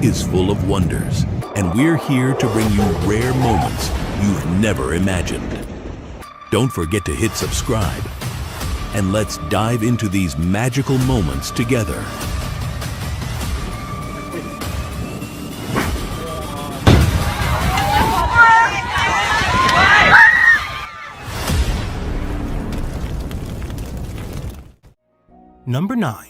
is full of wonders, and we're here to bring you rare moments you've never imagined. Don't forget to hit subscribe, and let's dive into these magical moments together. Number 9.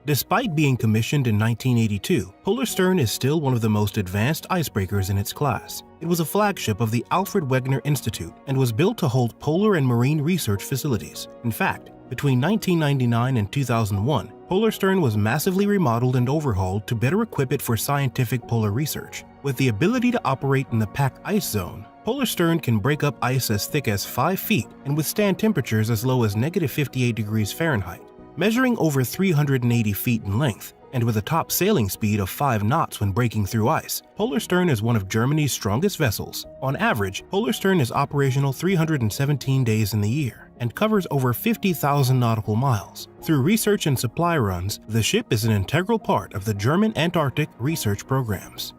Despite being commissioned in 1982, Polar Stern is still one of the most advanced icebreakers in its class. It was a flagship of the Alfred Wegener Institute and was built to hold polar and marine research facilities. In fact, between 1999 and 2001, Polar Stern was massively remodeled and overhauled to better equip it for scientific polar research. With the ability to operate in the packed ice zone, Polar Stern can break up ice as thick as 5 feet and withstand temperatures as low as -58 degrees Fahrenheit. Measuring over 380 feet in length, and with a top sailing speed of 5 knots when breaking through ice, Polar Stern is one of Germany's strongest vessels. On average, Polar Stern is operational 317 days in the year and covers over 50,000 nautical miles. Through research and supply runs, the ship is an integral part of the German Antarctic research programs.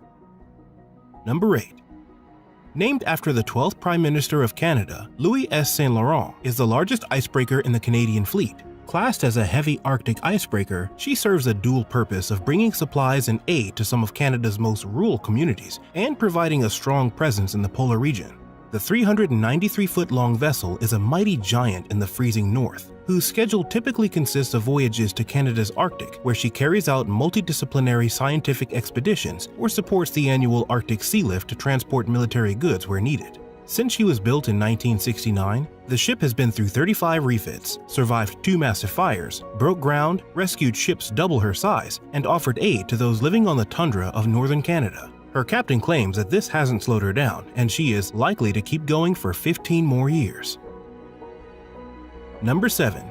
Number 8. Named after the 12th Prime Minister of Canada, Louis S. Saint Laurent is the largest icebreaker in the Canadian fleet. Classed as a heavy Arctic icebreaker, she serves a dual purpose of bringing supplies and aid to some of Canada's most rural communities and providing a strong presence in the polar region. The 393-foot-long vessel is a mighty giant in the freezing north, whose schedule typically consists of voyages to Canada's Arctic, where she carries out multidisciplinary scientific expeditions or supports the annual Arctic Sea Lift to transport military goods where needed. Since she was built in 1969, the ship has been through 35 refits, survived 2 massive fires, broke ground, rescued ships double her size, and offered aid to those living on the tundra of northern Canada. Her captain claims that this hasn't slowed her down, and she is likely to keep going for 15 more years. Number 7.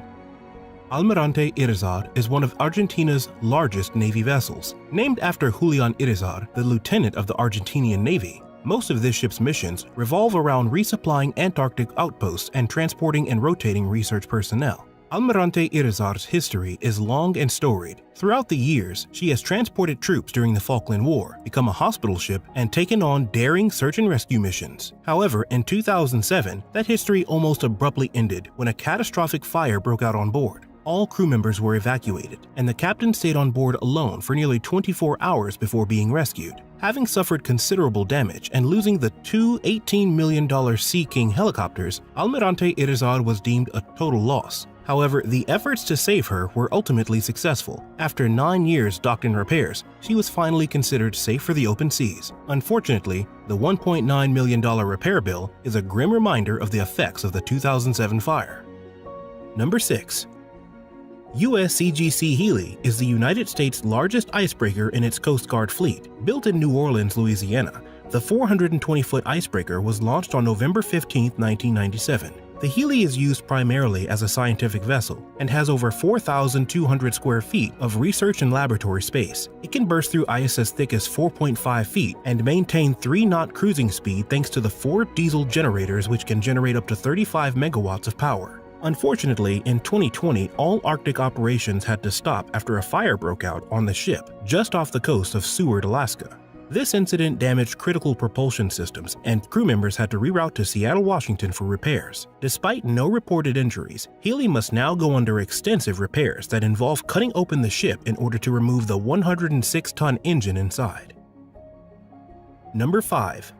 Almirante Irizar is one of Argentina's largest Navy vessels. Named after Julian Irizar, the lieutenant of the Argentinian Navy, most of this ship's missions revolve around resupplying Antarctic outposts and transporting and rotating research personnel. Almirante Irizar's history is long and storied. Throughout the years, she has transported troops during the Falkland War, become a hospital ship, and taken on daring search and rescue missions. However, in 2007, that history almost abruptly ended when a catastrophic fire broke out on board. All crew members were evacuated, and the captain stayed on board alone for nearly 24 hours before being rescued. Having suffered considerable damage and losing the 2 $18 million Sea King helicopters, Almirante Irizar was deemed a total loss. However, the efforts to save her were ultimately successful. After 9 years docked in repairs, she was finally considered safe for the open seas. Unfortunately, the $1.9 million repair bill is a grim reminder of the effects of the 2007 fire. Number 6. USCGC Healy is the United States' largest icebreaker in its Coast Guard fleet. Built in New Orleans, Louisiana, the 420-foot icebreaker was launched on November 15, 1997. The Healy is used primarily as a scientific vessel and has over 4,200 square feet of research and laboratory space. It can burst through ice as thick as 4.5 feet and maintain 3-knot cruising speed thanks to the 4 diesel generators which can generate up to 35 megawatts of power. Unfortunately, in 2020, all Arctic operations had to stop after a fire broke out on the ship just off the coast of Seward, Alaska. This incident damaged critical propulsion systems, and crew members had to reroute to Seattle, Washington for repairs. Despite no reported injuries, Healy must now go under extensive repairs that involve cutting open the ship in order to remove the 106-ton engine inside. Number 5.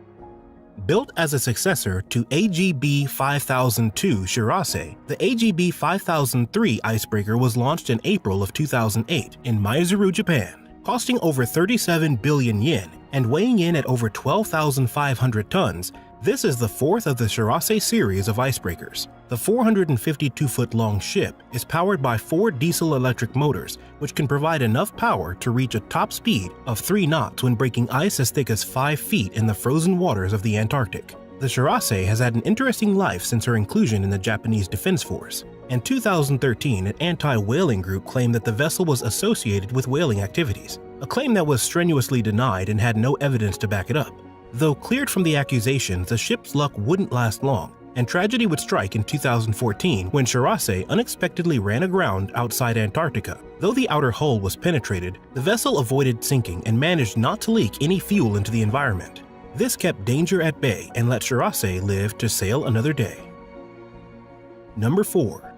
Built as a successor to AGB 5002 Shirase, the AGB 5003 icebreaker was launched in April of 2008 in Maizuru, Japan. Costing over 37 billion yen and weighing in at over 12,500 tons, this is the 4th of the Shirase series of icebreakers. The 452-foot-long ship is powered by 4 diesel-electric motors, which can provide enough power to reach a top speed of 3 knots when breaking ice as thick as 5 feet in the frozen waters of the Antarctic. The Shirase has had an interesting life since her inclusion in the Japanese Defense Force. In 2013, an anti-whaling group claimed that the vessel was associated with whaling activities, a claim that was strenuously denied and had no evidence to back it up. Though cleared from the accusations, the ship's luck wouldn't last long, and tragedy would strike in 2014 when Shirase unexpectedly ran aground outside Antarctica. Though the outer hull was penetrated, the vessel avoided sinking and managed not to leak any fuel into the environment. This kept danger at bay and let Shirase live to sail another day. Number 4.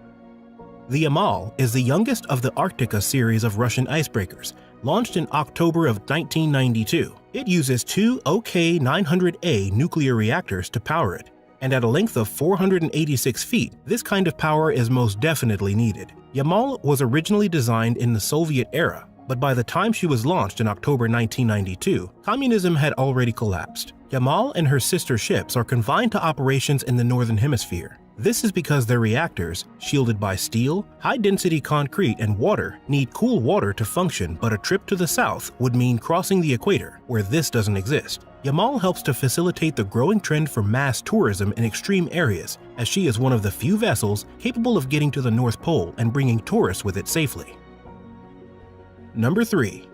The Yamal is the youngest of the Arctica series of Russian icebreakers, launched in October of 1992. It uses two OK-900A nuclear reactors to power it, and at a length of 486 feet, this kind of power is most definitely needed. Yamal was originally designed in the Soviet era, but by the time she was launched in October 1992, communism had already collapsed. Yamal and her sister ships are confined to operations in the Northern Hemisphere. This is because their reactors, shielded by steel, high-density concrete, and water, need cool water to function, but a trip to the south would mean crossing the equator, where this doesn't exist. Yamal helps to facilitate the growing trend for mass tourism in extreme areas, as she is one of the few vessels capable of getting to the North Pole and bringing tourists with it safely. Number 3.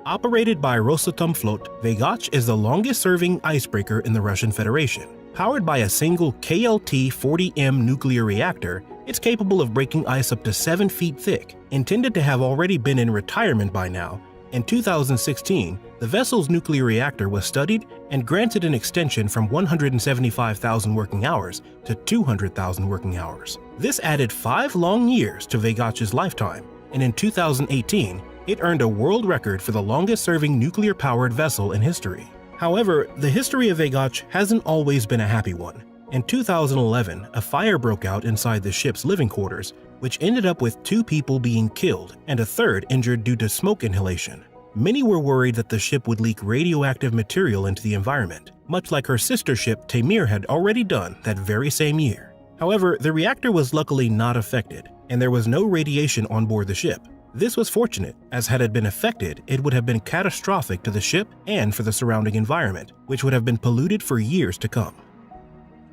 Operated by Rosatomflot, Vegach is the longest-serving icebreaker in the Russian Federation. Powered by a single KLT-40M nuclear reactor, it's capable of breaking ice up to 7 feet thick. Intended to have already been in retirement by now, in 2016, the vessel's nuclear reactor was studied and granted an extension from 175,000 working hours to 200,000 working hours. This added 5 long years to Vegach's lifetime, and in 2018, it earned a world record for the longest-serving nuclear-powered vessel in history. However, the history of Vegach hasn't always been a happy one. In 2011, a fire broke out inside the ship's living quarters, which ended up with 2 people being killed and a third injured due to smoke inhalation. Many were worried that the ship would leak radioactive material into the environment, much like her sister ship Taimyr had already done that very same year. However, the reactor was luckily not affected, and there was no radiation on board the ship. This was fortunate, as had it been affected, it would have been catastrophic to the ship and for the surrounding environment, which would have been polluted for years to come.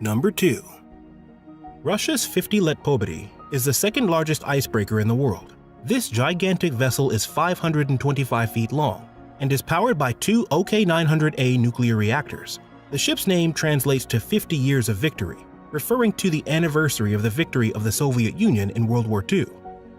Number 2. Russia's 50 Let Pobedi is the second largest icebreaker in the world. This gigantic vessel is 525 feet long and is powered by 2 OK-900A nuclear reactors. The ship's name translates to 50 years of victory, referring to the anniversary of the victory of the Soviet Union in World War II.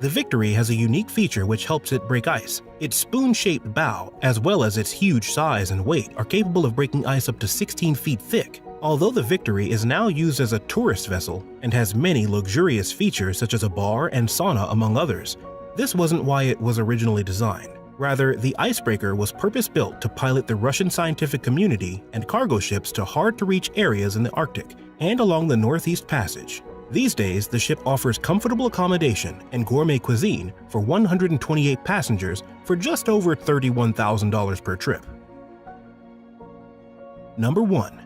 The Victory has a unique feature which helps it break ice. Its spoon-shaped bow, as well as its huge size and weight, are capable of breaking ice up to 16 feet thick. Although the Victory is now used as a tourist vessel and has many luxurious features such as a bar and sauna among others, this wasn't why it was originally designed. Rather, the icebreaker was purpose-built to pilot the Russian scientific community and cargo ships to hard-to-reach areas in the Arctic and along the Northeast Passage. These days, the ship offers comfortable accommodation and gourmet cuisine for 128 passengers for just over $31,000 per trip. Number 1.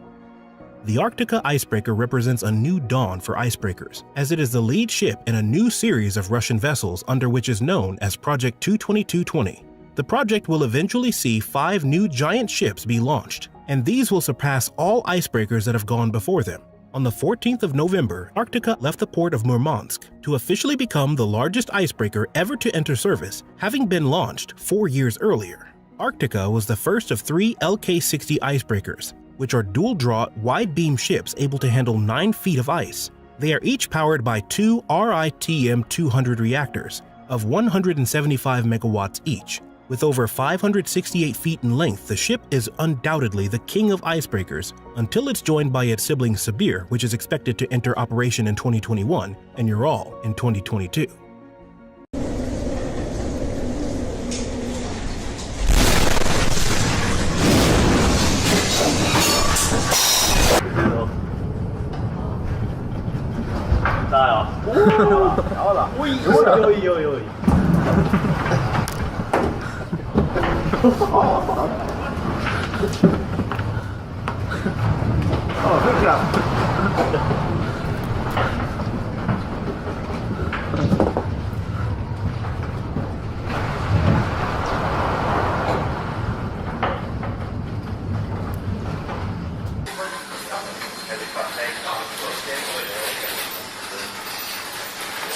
The Arctica icebreaker represents a new dawn for icebreakers, as it is the lead ship in a new series of Russian vessels under which is known as Project 22220. The project will eventually see 5 new giant ships be launched, and these will surpass all icebreakers that have gone before them. On the 14th of November, Arctica left the port of Murmansk to officially become the largest icebreaker ever to enter service, having been launched 4 years earlier. Arctica was the first of 3 LK-60 icebreakers, which are dual-draught, wide-beam ships able to handle 9 feet of ice. They are each powered by 2 RITM-200 reactors of 175 megawatts each. With over 568 feet in length, the ship is undoubtedly the king of icebreakers until it's joined by its sibling Sibir, which is expected to enter operation in 2021 and Ural in 2022.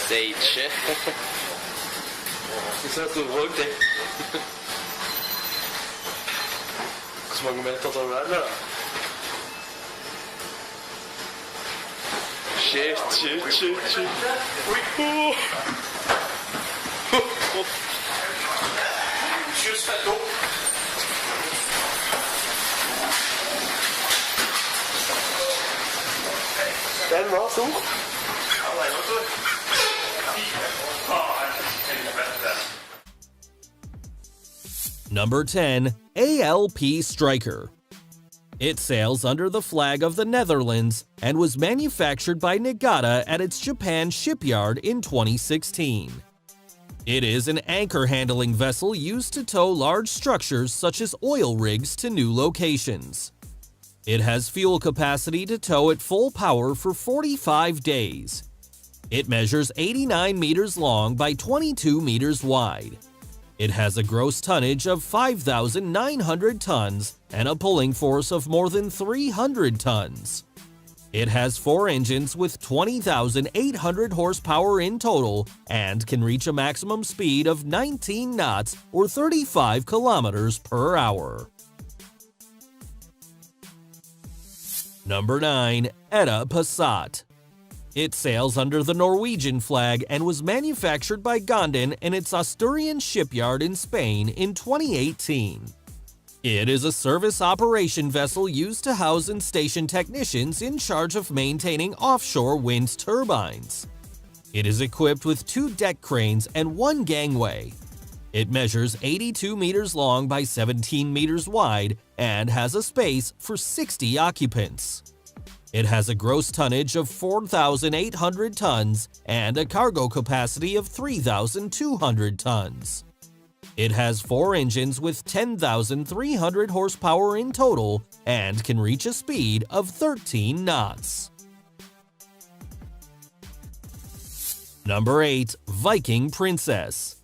Stage. Isso é tudo bom que tem. Costuma comer todo lugar, não? shit, shit. Den var stor. Number 10. ALP Striker. It sails under the flag of the Netherlands and was manufactured by Nagata at its Japan shipyard in 2016. It is an anchor-handling vessel used to tow large structures such as oil rigs to new locations. It has fuel capacity to tow at full power for 45 days. It measures 89 meters long by 22 meters wide. It has a gross tonnage of 5,900 tons and a pulling force of more than 300 tons. It has 4 engines with 20,800 horsepower in total and can reach a maximum speed of 19 knots or 35 kilometers per hour. Number 9. Edda Passat. It sails under the Norwegian flag and was manufactured by Gondan in its Asturian shipyard in Spain in 2018. It is a service operation vessel used to house and station technicians in charge of maintaining offshore wind turbines. It is equipped with 2 deck cranes and 1 gangway. It measures 82 meters long by 17 meters wide and has a space for 60 occupants. It has a gross tonnage of 4,800 tons and a cargo capacity of 3,200 tons. It has 4 engines with 10,300 horsepower in total and can reach a speed of 13 knots. Number 8. Viking Princess.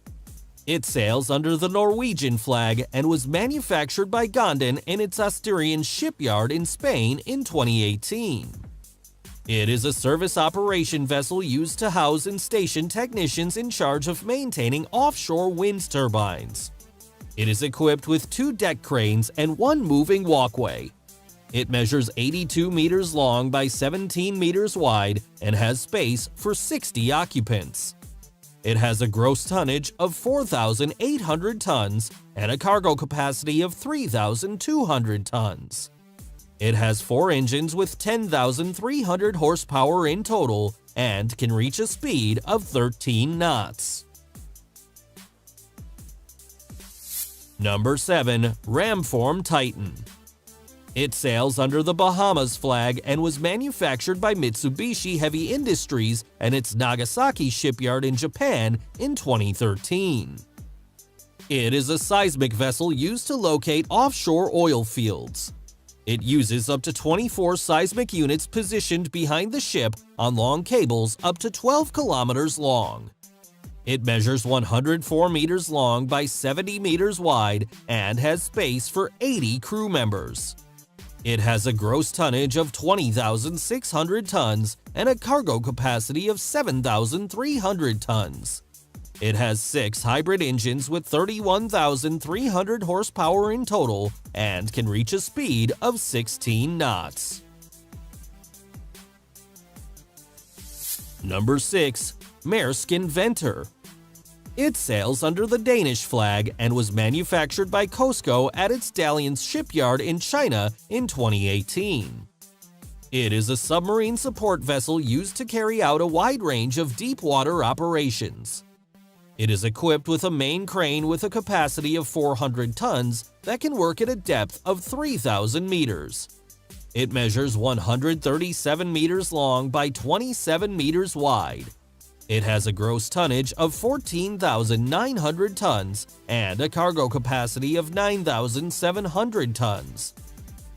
It sails under the Norwegian flag and was manufactured by Gondan in its Asturian shipyard in Spain in 2018. It is a service operation vessel used to house and station technicians in charge of maintaining offshore wind turbines. It is equipped with 2 deck cranes and 1 moving walkway. It measures 82 meters long by 17 meters wide and has space for 60 occupants. It has a gross tonnage of 4,800 tons and a cargo capacity of 3,200 tons. It has 4 engines with 10,300 horsepower in total and can reach a speed of 13 knots. Number 7. Ramform Titan. It sails under the Bahamas flag and was manufactured by Mitsubishi Heavy Industries and its Nagasaki shipyard in Japan in 2013. It is a seismic vessel used to locate offshore oil fields. It uses up to 24 seismic units positioned behind the ship on long cables up to 12 kilometers long. It measures 104 meters long by 70 meters wide and has space for 80 crew members. It has a gross tonnage of 20,600 tons and a cargo capacity of 7,300 tons. It has 6 hybrid engines with 31,300 horsepower in total and can reach a speed of 16 knots. Number 6. Maersk Inventor. It sails under the Danish flag and was manufactured by COSCO at its Dalian shipyard in China in 2018. It is a submarine support vessel used to carry out a wide range of deep-water operations. It is equipped with a main crane with a capacity of 400 tons that can work at a depth of 3,000 meters. It measures 137 meters long by 27 meters wide. It has a gross tonnage of 14,900 tons and a cargo capacity of 9,700 tons.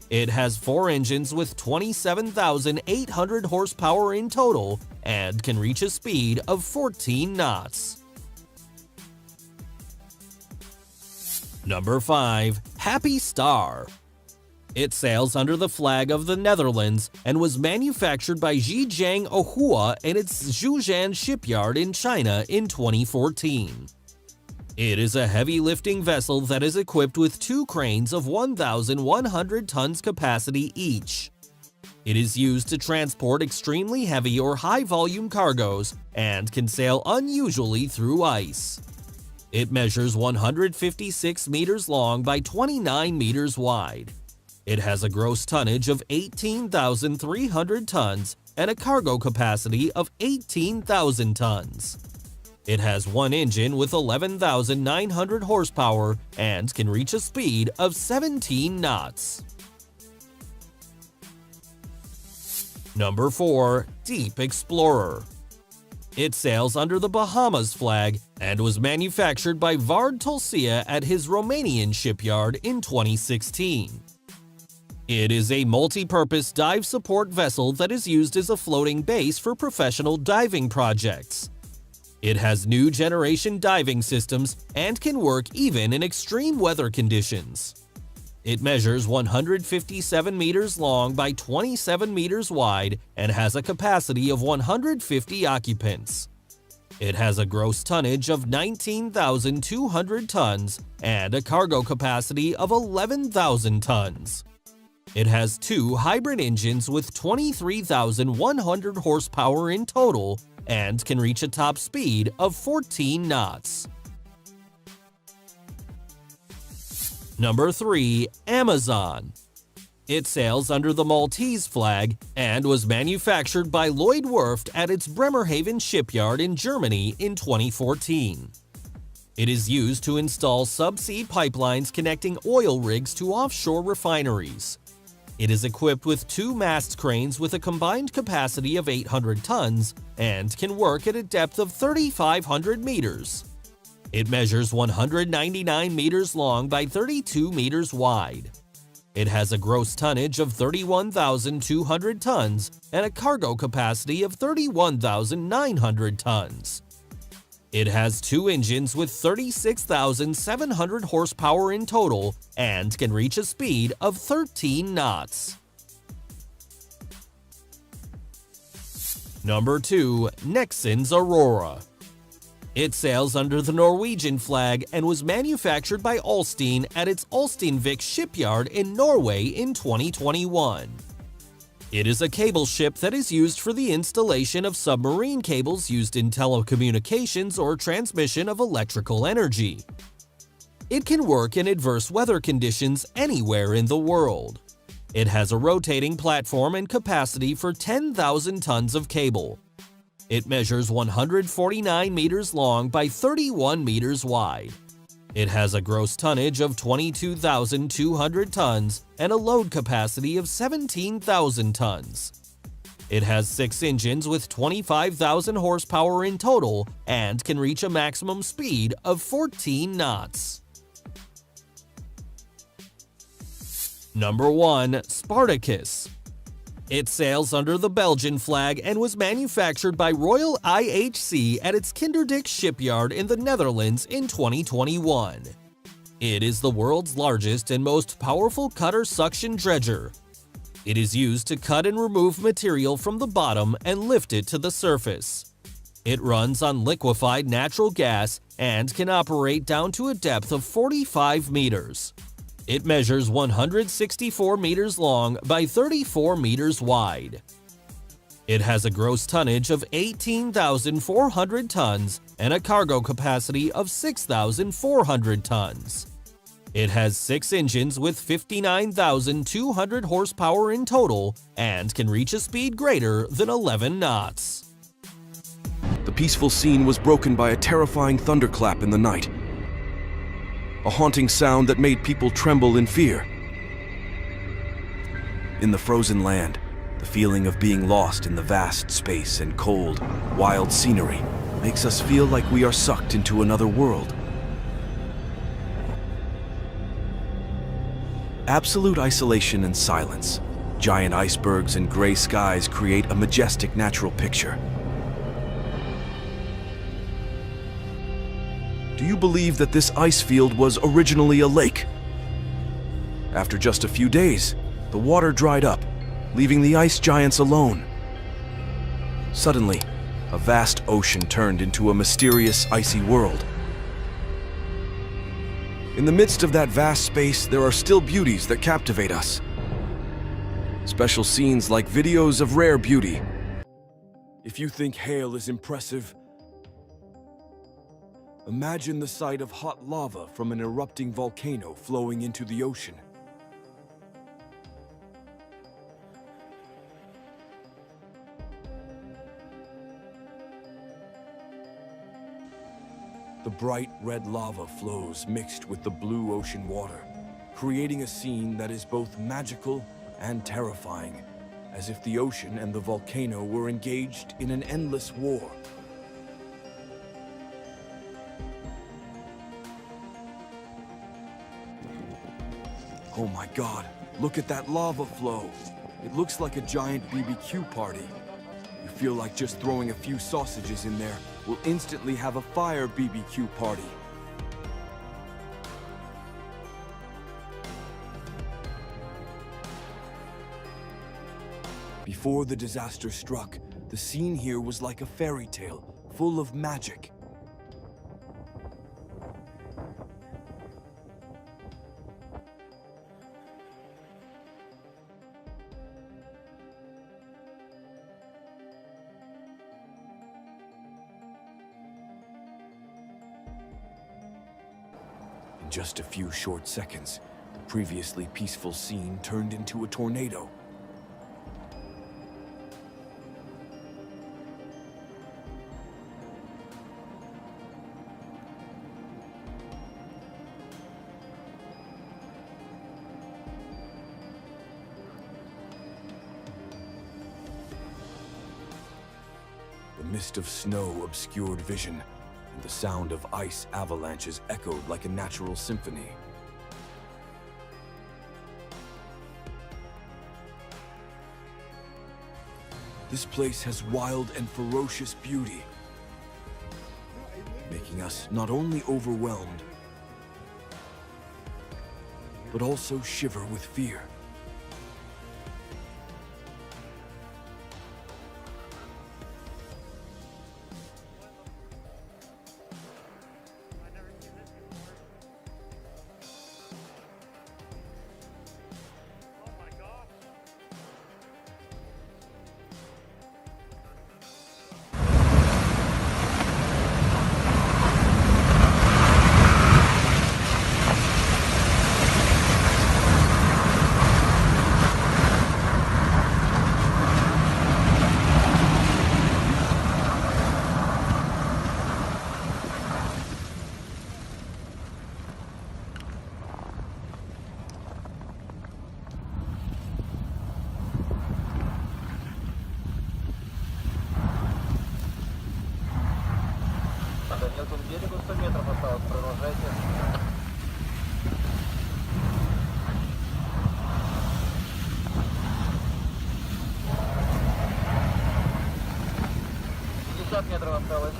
It has 4 engines with 27,800 horsepower in total and can reach a speed of 14 knots. Number 5. Happy Star. It sails under the flag of the Netherlands and was manufactured by Zhejiang Ohua in its Zhujiang shipyard in China in 2014. It is a heavy lifting vessel that is equipped with 2 cranes of 1,100 tons capacity each. It is used to transport extremely heavy or high-volume cargoes and can sail unusually through ice. It measures 156 meters long by 29 meters wide. It has a gross tonnage of 18,300 tons and a cargo capacity of 18,000 tons. It has one engine with 11,900 horsepower and can reach a speed of 17 knots. Number 4. Deep Explorer. It sails under the Bahamas flag and was manufactured by Vard Tolsia at his Romanian shipyard in 2016. It is a multi-purpose dive support vessel that is used as a floating base for professional diving projects. It has new generation diving systems and can work even in extreme weather conditions. It measures 157 meters long by 27 meters wide and has a capacity of 150 occupants. It has a gross tonnage of 19,200 tons and a cargo capacity of 11,000 tons. It has two hybrid engines with 23,100 horsepower in total and can reach a top speed of 14 knots. Number 3. Amazon. It sails under the Maltese flag and was manufactured by Lloyd Werft at its Bremerhaven shipyard in Germany in 2014. It is used to install subsea pipelines connecting oil rigs to offshore refineries. It is equipped with two mast cranes with a combined capacity of 800 tons and can work at a depth of 3,500 meters. It measures 199 meters long by 32 meters wide. It has a gross tonnage of 31,200 tons and a cargo capacity of 31,900 tons. It has two engines with 36,700 horsepower in total and can reach a speed of 13 knots. Number 2. Nexans Aurora. It sails under the Norwegian flag and was manufactured by Ulstein at its Ulsteinvik shipyard in Norway in 2021. It is a cable ship that is used for the installation of submarine cables used in telecommunications or transmission of electrical energy. It can work in adverse weather conditions anywhere in the world. It has a rotating platform and capacity for 10,000 tons of cable. It measures 149 meters long by 31 meters wide. It has a gross tonnage of 22,200 tons and a load capacity of 17,000 tons. It has 6 engines with 25,000 horsepower in total and can reach a maximum speed of 14 knots. Number 1. Spartacus. It sails under the Belgian flag and was manufactured by Royal IHC at its Kinderdijk shipyard in the Netherlands in 2021. It is the world's largest and most powerful cutter suction dredger. It is used to cut and remove material from the bottom and lift it to the surface. It runs on liquefied natural gas and can operate down to a depth of 45 meters. It measures 164 meters long by 34 meters wide. It has a gross tonnage of 18,400 tons and a cargo capacity of 6,400 tons. It has 6 engines with 59,200 horsepower in total and can reach a speed greater than 11 knots. The peaceful scene was broken by a terrifying thunderclap in the night. A haunting sound that made people tremble in fear. In the frozen land, the feeling of being lost in the vast space and cold, wild scenery makes us feel like we are sucked into another world. Absolute isolation and silence, giant icebergs and gray skies create a majestic natural picture. Do you believe that this ice field was originally a lake? After just a few days, the water dried up, leaving the ice giants alone. Suddenly, a vast ocean turned into a mysterious icy world. In the midst of that vast space, there are still beauties that captivate us. Special scenes like videos of rare beauty. If you think hail is impressive, imagine the sight of hot lava from an erupting volcano flowing into the ocean. The bright red lava flows mixed with the blue ocean water, creating a scene that is both magical and terrifying, as if the ocean and the volcano were engaged in an endless war. Oh my God, look at that lava flow. It looks like a giant BBQ party. You feel like just throwing a few sausages in there will instantly have a fire BBQ party. Before the disaster struck, the scene here was like a fairy tale, full of magic. In just a few short seconds, the previously peaceful scene turned into a tornado. The mist of snow obscured vision, and the sound of ice avalanches echoed like a natural symphony. This place has wild and ferocious beauty, making us not only overwhelmed, but also shiver with fear. Подойдем к берегу, 100 метров осталось, продолжайте. Метров осталось.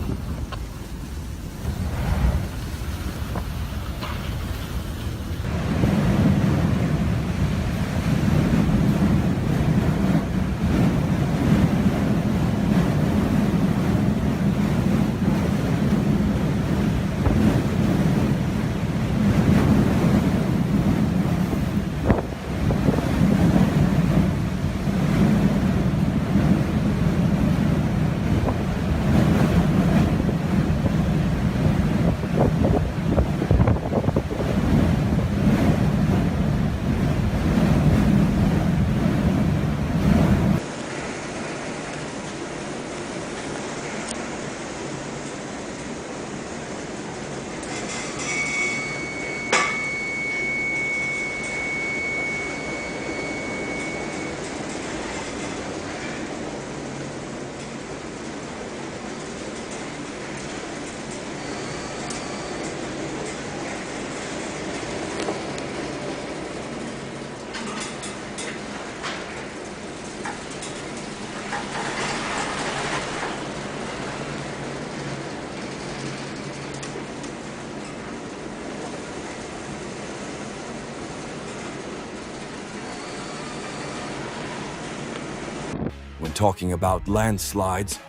When talking about landslides,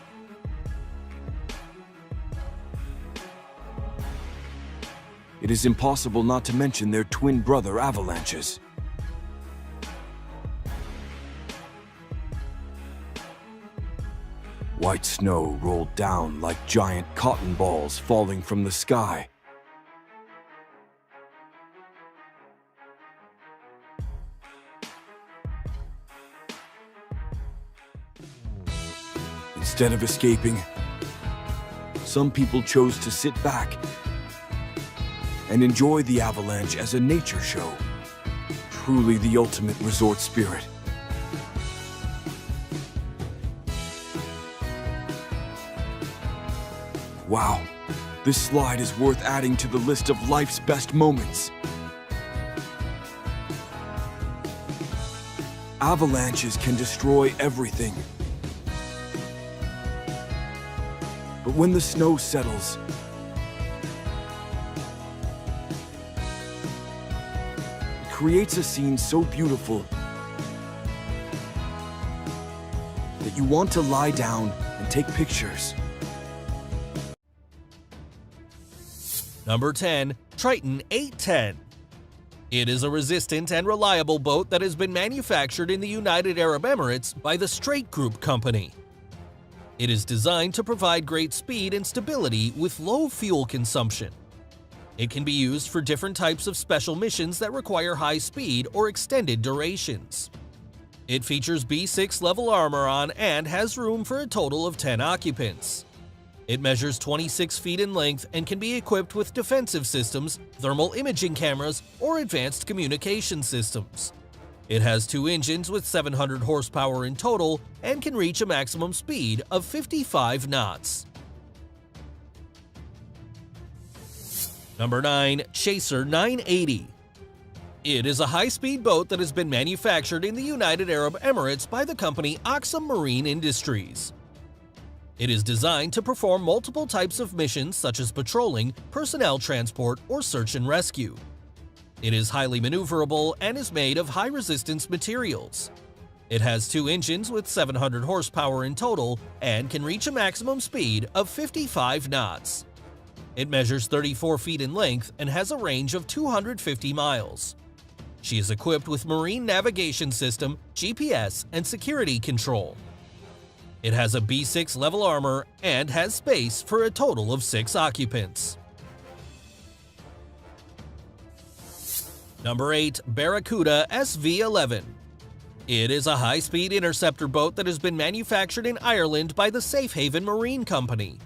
it is impossible not to mention their twin brother avalanches. white snow rolled down like giant cotton balls falling from the sky. Instead of escaping, some people chose to sit back and enjoy the avalanche as a nature show. Truly the ultimate resort spirit. Wow, this slide is worth adding to the list of life's best moments. Avalanches can destroy everything. But when the snow settles, it creates a scene so beautiful that you want to lie down and take pictures. Number 10. Triton 810. It is a resistant and reliable boat that has been manufactured in the United Arab Emirates by the Strait Group Company. It is designed to provide great speed and stability with low fuel consumption. It can be used for different types of special missions that require high speed or extended durations. It features B6 level armor on and has room for a total of 10 occupants. It measures 26 feet in length and can be equipped with defensive systems, thermal imaging cameras, or advanced communication systems. It has 2 engines with 700 horsepower in total and can reach a maximum speed of 55 knots. Number 9. Chaser 980. It is a high-speed boat that has been manufactured in the United Arab Emirates by the company Oxum Marine Industries. It is designed to perform multiple types of missions such as patrolling, personnel transport, or search and rescue. It is highly maneuverable and is made of high-resistance materials. It has 2 engines with 700 horsepower in total and can reach a maximum speed of 55 knots. It measures 34 feet in length and has a range of 250 miles. She is equipped with marine navigation system, GPS, and security control. It has a B6 level armor and has space for a total of 6 occupants. Number 8. Barracuda SV11. It is a high-speed interceptor boat that has been manufactured in Ireland by the Safe Haven Marine Company.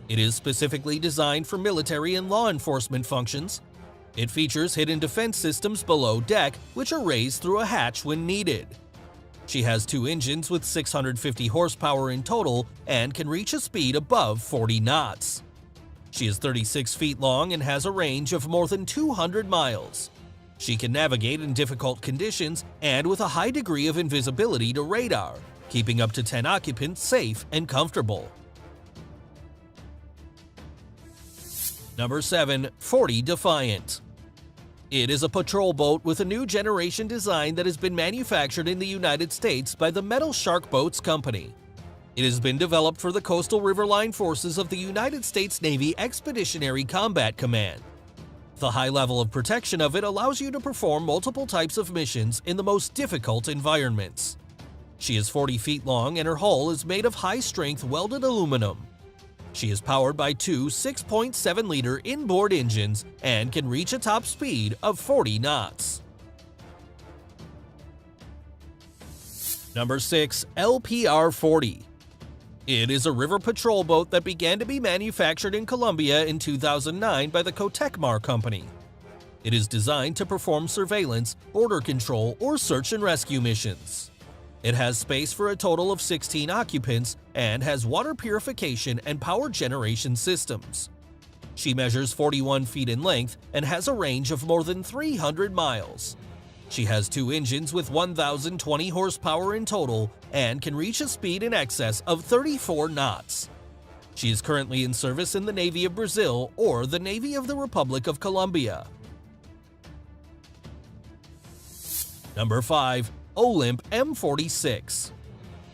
It is specifically designed for military and law enforcement functions. It features hidden defense systems below deck, which are raised through a hatch when needed. She has 2 engines with 650 horsepower in total and can reach a speed above 40 knots. She is 36 feet long and has a range of more than 200 miles. She can navigate in difficult conditions and with a high degree of invisibility to radar, keeping up to 10 occupants safe and comfortable. Number 7. 40 Defiant. It is a patrol boat with a new generation design that has been manufactured in the United States by the Metal Shark Boats Company. It has been developed for the Coastal Riverline Forces of the United States Navy Expeditionary Combat Command. The high level of protection of it allows you to perform multiple types of missions in the most difficult environments. She is 40 feet long and her hull is made of high-strength welded aluminum. She is powered by 2 6.7-liter inboard engines and can reach a top speed of 40 knots. Number 6. LPR-40. It is a river patrol boat that began to be manufactured in Colombia in 2009 by the Cotecmar Company. It is designed to perform surveillance, border control, or search and rescue missions. It has space for a total of 16 occupants and has water purification and power generation systems. She measures 41 feet in length and has a range of more than 300 miles. She has 2 engines with 1,020 horsepower in total and can reach a speed in excess of 34 knots. She is currently in service in the Navy of Brazil or the Navy of the Republic of Colombia. Number 5. Olymp M46.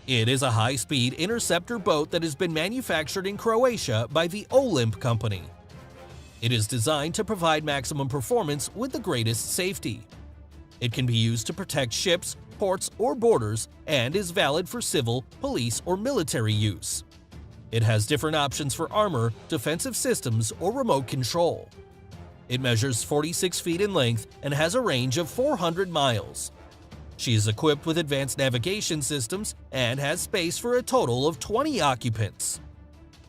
It is a high-speed interceptor boat that has been manufactured in Croatia by the Olymp Company. It is designed to provide maximum performance with the greatest safety. It can be used to protect ships, ports, or borders and is valid for civil, police, or military use. It has different options for armor, defensive systems, or remote control. It measures 46 feet in length and has a range of 400 miles. She is equipped with advanced navigation systems and has space for a total of 20 occupants.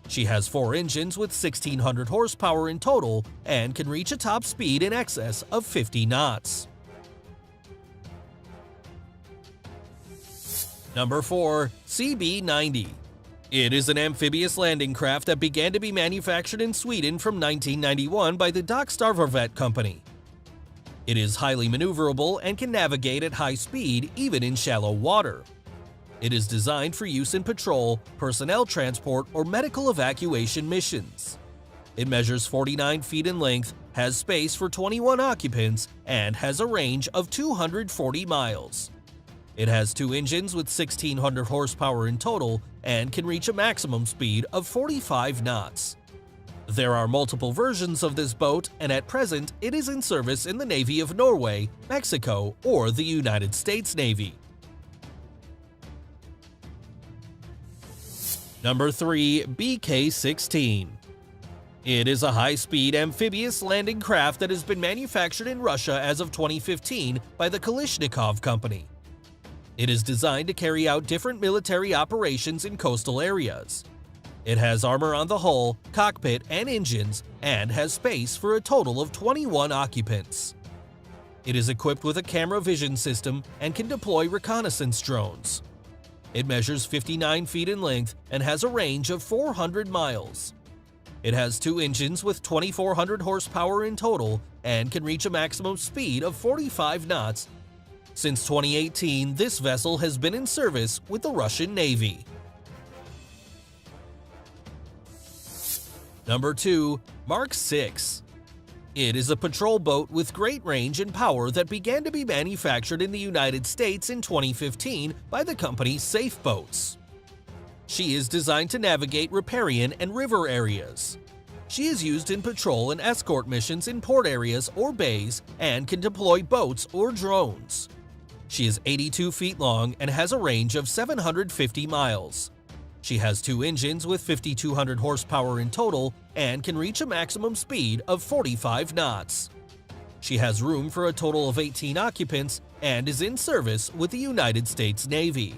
She has 4 engines with 1,600 horsepower in total and can reach a top speed in excess of 50 knots. Number 4. CB-90. It is an amphibious landing craft that began to be manufactured in Sweden from 1991 by the Dockstarvarvet Company. It is highly maneuverable and can navigate at high speed even in shallow water. It is designed for use in patrol, personnel transport, or medical evacuation missions. It measures 49 feet in length, has space for 21 occupants, and has a range of 240 miles. It has 2 engines with 1,600 horsepower in total and can reach a maximum speed of 45 knots. There are multiple versions of this boat, and at present it is in service in the Navy of Norway, Mexico, or the United States Navy. Number 3. BK-16. It is a high-speed amphibious landing craft that has been manufactured in Russia as of 2015 by the Kalashnikov Company. It is designed to carry out different military operations in coastal areas. It has armor on the hull, cockpit, and engines, and has space for a total of 21 occupants. It is equipped with a camera vision system and can deploy reconnaissance drones. It measures 59 feet in length and has a range of 400 miles. It has 2 engines with 2,400 horsepower in total and can reach a maximum speed of 45 knots. Since 2018, this vessel has been in service with the Russian Navy. Number 2. Mark 6. It is a patrol boat with great range and power that began to be manufactured in the United States in 2015 by the company Safe Boats. She is designed to navigate riparian and river areas. She is used in patrol and escort missions in port areas or bays and can deploy boats or drones. She is 82 feet long and has a range of 750 miles. She has 2 engines with 5,200 horsepower in total and can reach a maximum speed of 45 knots. She has room for a total of 18 occupants and is in service with the United States Navy.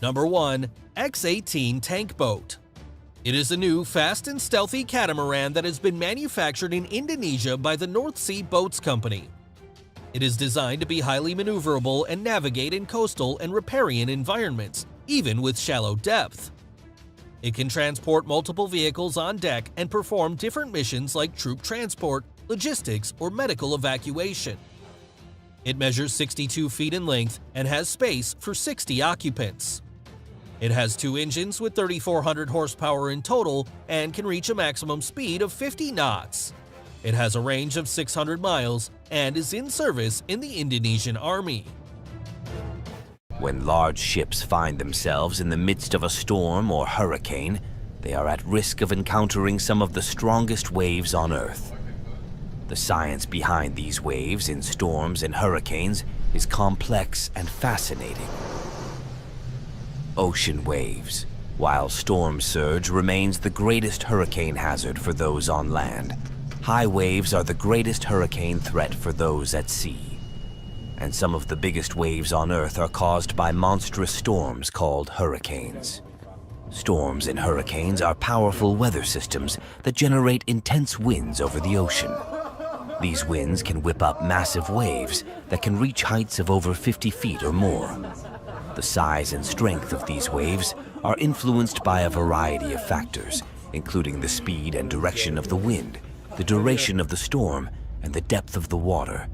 Number 1. X-18 Tank Boat. It is a new, fast and stealthy catamaran that has been manufactured in Indonesia by the North Sea Boats Company. It is designed to be highly maneuverable and navigate in coastal and riparian environments, even with shallow depth. It can transport multiple vehicles on deck and perform different missions like troop transport, logistics, or medical evacuation. It measures 62 feet in length and has space for 60 occupants. It has 2 engines with 3,400 horsepower in total and can reach a maximum speed of 50 knots. It has a range of 600 miles and is in service in the Indonesian Army. When large ships find themselves in the midst of a storm or hurricane, they are at risk of encountering some of the strongest waves on Earth. The science behind these waves in storms and hurricanes is complex and fascinating. Ocean waves. While storm surge remains the greatest hurricane hazard for those on land, high waves are the greatest hurricane threat for those at sea. And some of the biggest waves on Earth are caused by monstrous storms called hurricanes. Storms and hurricanes are powerful weather systems that generate intense winds over the ocean. These winds can whip up massive waves that can reach heights of over 50 feet or more. The size and strength of these waves are influenced by a variety of factors, including the speed and direction of the wind, the duration of the storm, and the depth of the water.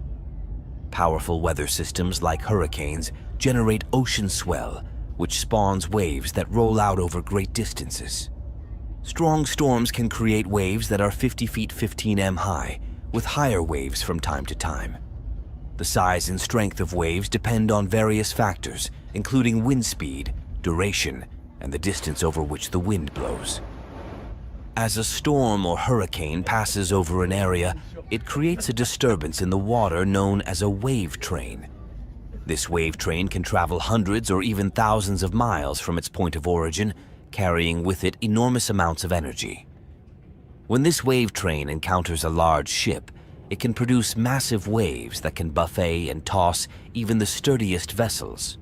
Powerful weather systems like hurricanes generate ocean swell, which spawns waves that roll out over great distances. Strong storms can create waves that are 50 feet 15 m high, with higher waves from time to time. The size and strength of waves depend on various factors, including wind speed, duration, and the distance over which the wind blows. As a storm or hurricane passes over an area, it creates a disturbance in the water known as a wave train. This wave train can travel hundreds or even thousands of miles from its point of origin, carrying with it enormous amounts of energy. When this wave train encounters a large ship, it can produce massive waves that can buffet and toss even the sturdiest vessels.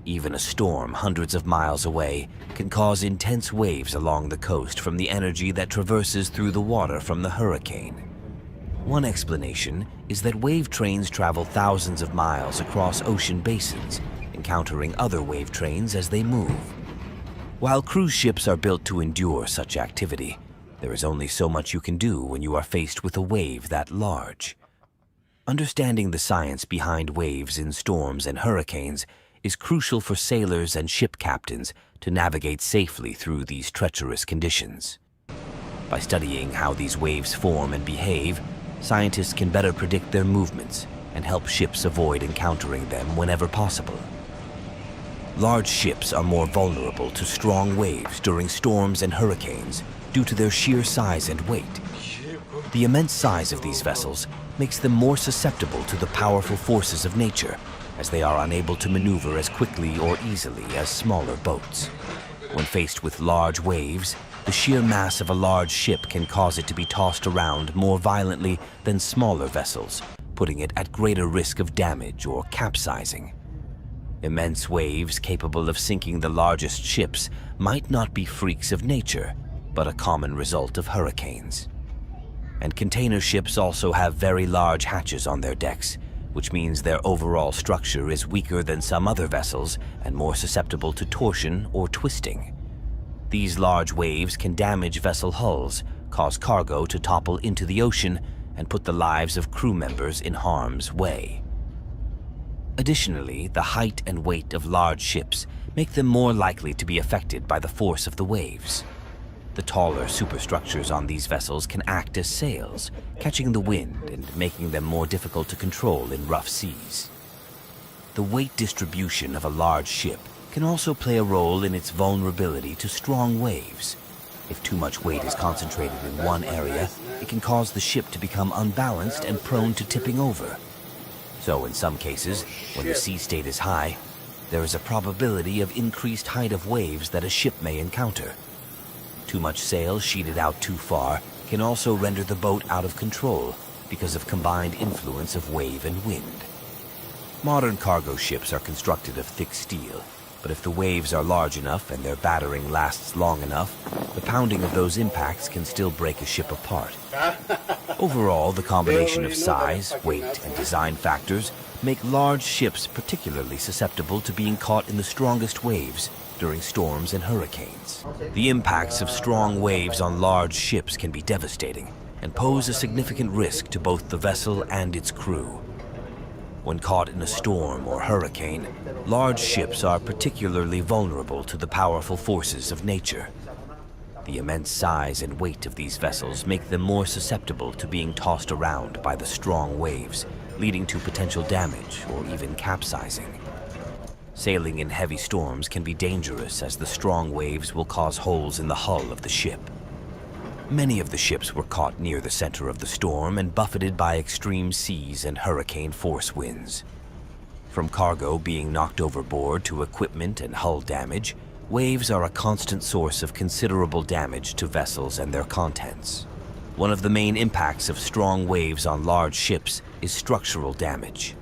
Even a storm hundreds of miles away can cause intense waves along the coast from the energy that traverses through the water from the hurricane. One explanation is that wave trains travel thousands of miles across ocean basins, encountering other wave trains as they move. While cruise ships are built to endure such activity, there is only so much you can do when you are faced with a wave that large. Understanding the science behind waves in storms and hurricanes is crucial for sailors and ship captains to navigate safely through these treacherous conditions. By studying how these waves form and behave, scientists can better predict their movements and help ships avoid encountering them whenever possible. Large ships are more vulnerable to strong waves during storms and hurricanes due to their sheer size and weight. The immense size of these vessels makes them more susceptible to the powerful forces of nature, as they are unable to maneuver as quickly or easily as smaller boats. When faced with large waves, the sheer mass of a large ship can cause it to be tossed around more violently than smaller vessels, putting it at greater risk of damage or capsizing. Immense waves capable of sinking the largest ships might not be freaks of nature, but a common result of hurricanes. And container ships also have very large hatches on their decks, which means their overall structure is weaker than some other vessels and more susceptible to torsion or twisting. These large waves can damage vessel hulls, cause cargo to topple into the ocean, and put the lives of crew members in harm's way. Additionally, the height and weight of large ships make them more likely to be affected by the force of the waves. The taller superstructures on these vessels can act as sails, catching the wind and making them more difficult to control in rough seas. The weight distribution of a large ship can also play a role in its vulnerability to strong waves. If too much weight is concentrated in one area, it can cause the ship to become unbalanced and prone to tipping over. So in some cases, when the sea state is high, there is a probability of increased height of waves that a ship may encounter. Too much sail sheeted out too far can also render the boat out of control because of combined influence of wave and wind. Modern cargo ships are constructed of thick steel, but if the waves are large enough and their battering lasts long enough, the pounding of those impacts can still break a ship apart. Overall, the combination of size, weight, and design factors make large ships particularly susceptible to being caught in the strongest waves during storms and hurricanes. The impacts of strong waves on large ships can be devastating and pose a significant risk to both the vessel and its crew. When caught in a storm or hurricane, large ships are particularly vulnerable to the powerful forces of nature. The immense size and weight of these vessels make them more susceptible to being tossed around by the strong waves, leading to potential damage or even capsizing. Sailing in heavy storms can be dangerous as the strong waves will cause holes in the hull of the ship. Many of the ships were caught near the center of the storm and buffeted by extreme seas and hurricane force winds. From cargo being knocked overboard to equipment and hull damage, waves are a constant source of considerable damage to vessels and their contents. One of the main impacts of strong waves on large ships is structural damage.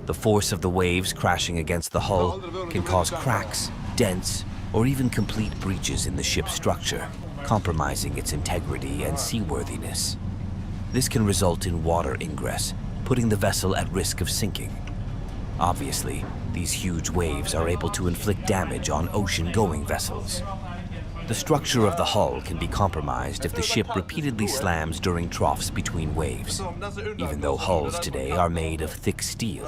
The force of the waves crashing against the hull can cause cracks, dents, or even complete breaches in the ship's structure, compromising its integrity and seaworthiness. This can result in water ingress, putting the vessel at risk of sinking. Obviously, these huge waves are able to inflict damage on ocean-going vessels. The structure of the hull can be compromised if the ship repeatedly slams during troughs between waves, even though hulls today are made of thick steel.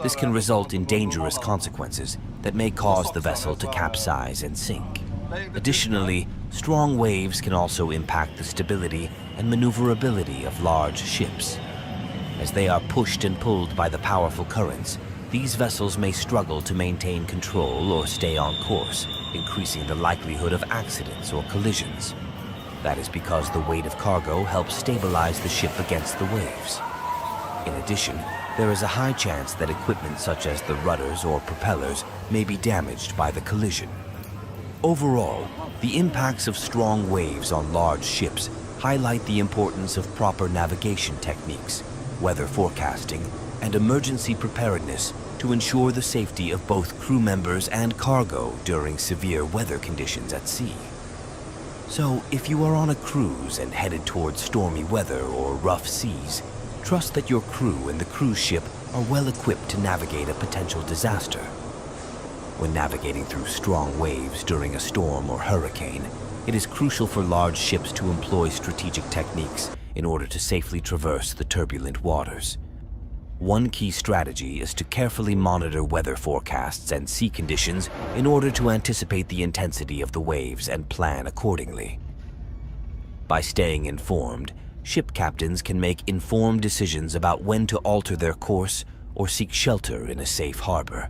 This can result in dangerous consequences that may cause the vessel to capsize and sink. Additionally, strong waves can also impact the stability and maneuverability of large ships. As they are pushed and pulled by the powerful currents, these vessels may struggle to maintain control or stay on course, increasing the likelihood of accidents or collisions. That is because the weight of cargo helps stabilize the ship against the waves. In addition, there is a high chance that equipment such as the rudders or propellers may be damaged by the collision. Overall, the impacts of strong waves on large ships highlight the importance of proper navigation techniques, weather forecasting, and emergency preparedness to ensure the safety of both crew members and cargo during severe weather conditions at sea. So, if you are on a cruise and headed towards stormy weather or rough seas, trust that your crew and the cruise ship are well equipped to navigate a potential disaster. When navigating through strong waves during a storm or hurricane, it is crucial for large ships to employ strategic techniques in order to safely traverse the turbulent waters. One key strategy is to carefully monitor weather forecasts and sea conditions in order to anticipate the intensity of the waves and plan accordingly. By staying informed, ship captains can make informed decisions about when to alter their course or seek shelter in a safe harbor.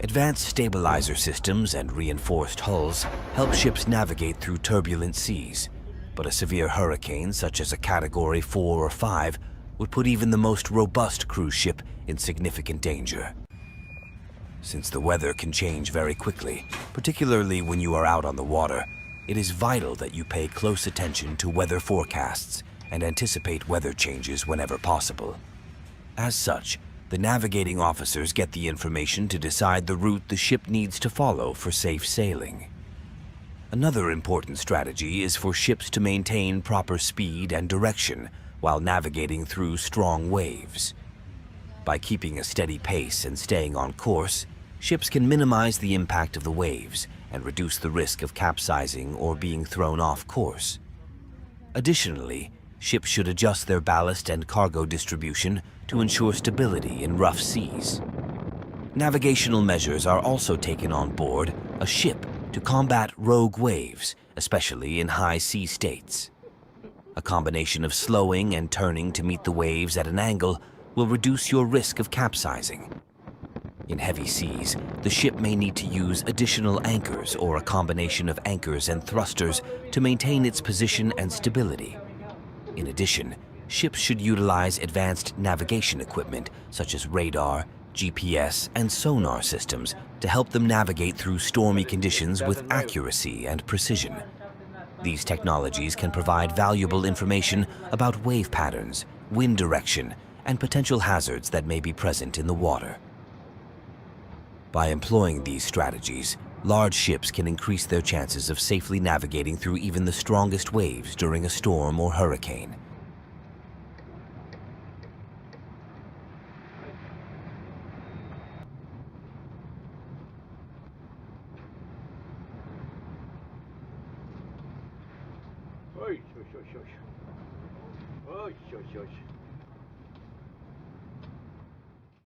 Advanced stabilizer systems and reinforced hulls help ships navigate through turbulent seas, but a severe hurricane such as a Category 4 or 5 would put even the most robust cruise ship in significant danger. Since the weather can change very quickly, particularly when you are out on the water, it is vital that you pay close attention to weather forecasts and anticipate weather changes whenever possible. As such, the navigating officers get the information to decide the route the ship needs to follow for safe sailing. Another important strategy is for ships to maintain proper speed and direction while navigating through strong waves. By keeping a steady pace and staying on course, ships can minimize the impact of the waves and reduce the risk of capsizing or being thrown off course. Additionally, ships should adjust their ballast and cargo distribution to ensure stability in rough seas. Navigational measures are also taken on board a ship to combat rogue waves, especially in high sea states. A combination of slowing and turning to meet the waves at an angle will reduce your risk of capsizing. In heavy seas, the ship may need to use additional anchors or a combination of anchors and thrusters to maintain its position and stability. In addition, ships should utilize advanced navigation equipment such as radar, GPS, and sonar systems to help them navigate through stormy conditions with accuracy and precision. These technologies can provide valuable information about wave patterns, wind direction, and potential hazards that may be present in the water. By employing these strategies, large ships can increase their chances of safely navigating through even the strongest waves during a storm or hurricane. Oi, oi, oi, oi. Oi, oi, oi.